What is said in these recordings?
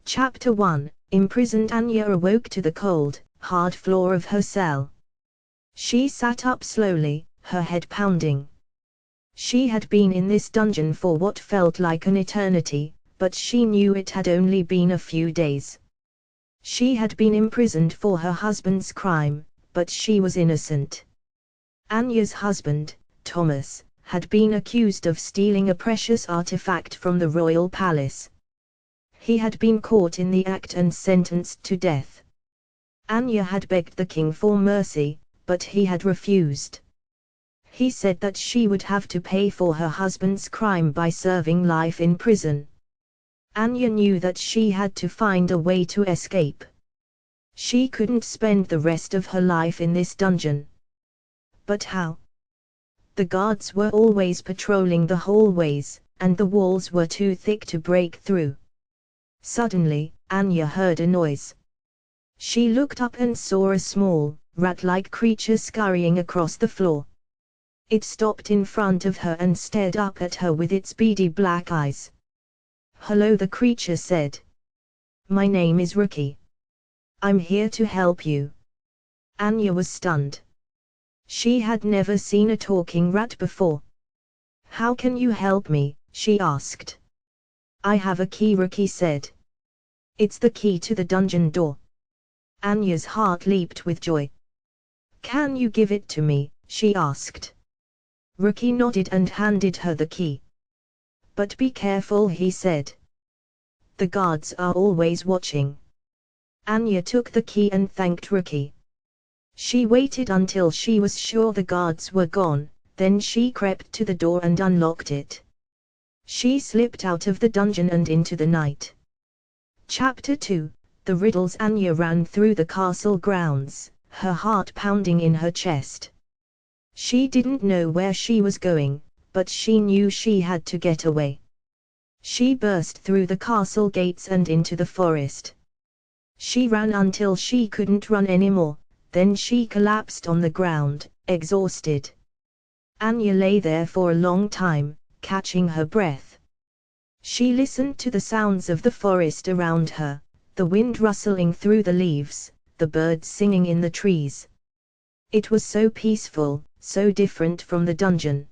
Chapter 1. Imprisoned Anya awoke to the cold, hard floor of her cell. She sat up slowly, her head pounding. She had been in this dungeon for what felt like an eternity, but she knew it had only been a few days. She had been imprisoned for her husband's crime, but she was innocent. Anya's husband, Thomas, had been accused of stealing a precious artifact from the royal palace. He had been caught in the act and sentenced to death. Anya had begged the king for mercy, but he had refused. He said that she would have to pay for her husband's crime by serving life in prison. Anya knew that she had to find a way to escape. She couldn't spend the rest of her life in this dungeon. But how? The guards were always patrolling the hallways, and the walls were too thick to break through. Suddenly, Anya heard a noise. She looked up and saw a small, rat-like creature scurrying across the floor. It stopped in front of her and stared up at her with its beady black eyes. "Hello," the creature said. "My name is Rookie. I'm here to help you." Anya was stunned. She had never seen a talking rat before. "How can you help me?" she asked. "I have a key," Rookie said. "It's the key to the dungeon door." Anya's heart leaped with joy. "Can you give it to me?" she asked. Rookie nodded and handed her the key. "But be careful," he said. "The guards are always watching." Anya took the key and thanked Rookie. She waited until she was sure the guards were gone, then she crept to the door and unlocked it. She slipped out of the dungeon and into the night. Chapter 2. The Riddles. Anya ran through the castle grounds, her heart pounding in her chest. She didn't know where she was going, but she knew she had to get away. She burst through the castle gates and into the forest. She ran until she couldn't run anymore, then she collapsed on the ground, exhausted. Anya lay there for a long time, catching her breath. She listened to the sounds of the forest around her, the wind rustling through the leaves, the birds singing in the trees. It was so peaceful, so different from the dungeon.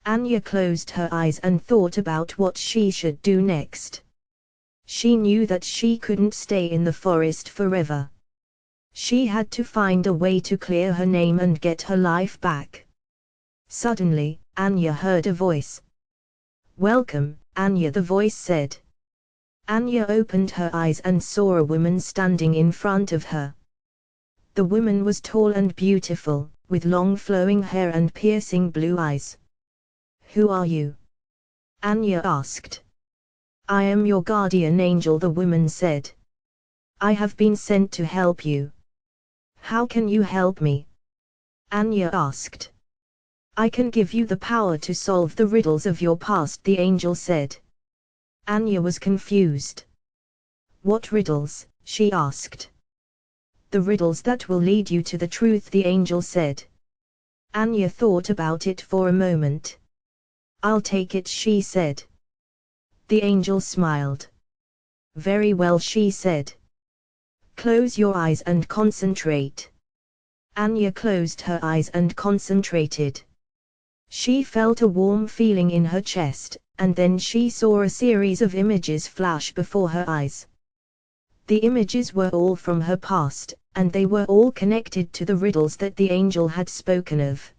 Anya closed her eyes and thought about what she should do next. She knew that she couldn't stay in the forest forever. She had to find a way to clear her name and get her life back. Suddenly, Anya heard a voice. "Welcome, Anya," the voice said. Anya opened her eyes and saw a woman standing in front of her. The woman was tall and beautiful, with long flowing hair and piercing blue eyes. "Who are you?" Anya asked. "I am your guardian angel," the woman said. "I have been sent to help you." "How can you help me?" Anya asked. "I can give you the power to solve the riddles of your past," the angel said. Anya was confused. "What riddles?" she asked. "The riddles that will lead you to the truth," the angel said. Anya thought about it for a moment. "I'll take it," she said. The angel smiled. "Very well," she said. "Close your eyes and concentrate." Anya closed her eyes and concentrated. She felt a warm feeling in her chest, and then she saw a series of images flash before her eyes. The images were all from her past, and they were all connected to the riddles that the angel had spoken of.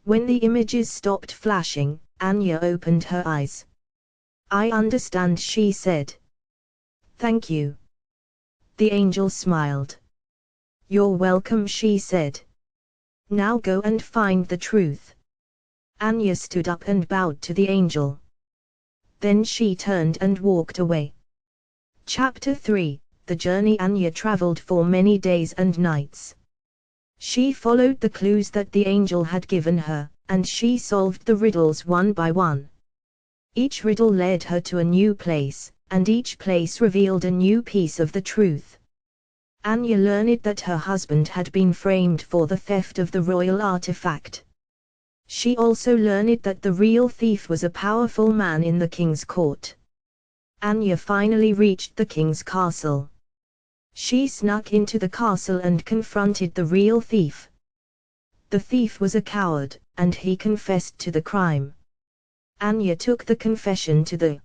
When the images stopped flashing, Anya opened her eyes. "I understand," she said. "Thank you." The angel smiled. "You're welcome," she said. "Now go and find the truth." Anya stood up and bowed to the angel. Then she turned and walked away. Chapter 3. The journey. Anya traveled for many days and nights. She followed the clues that the angel had given her, and she solved the riddles one by one. Each riddle led her to a new place, and each place revealed a new piece of the truth. Anya learned that her husband had been framed for the theft of the royal artifact. She also learned that the real thief was a powerful man in the king's court. Anya finally reached the king's castle. She snuck into the castle and confronted the real thief. The thief was a coward, and he confessed to the crime. Anya took the confession to the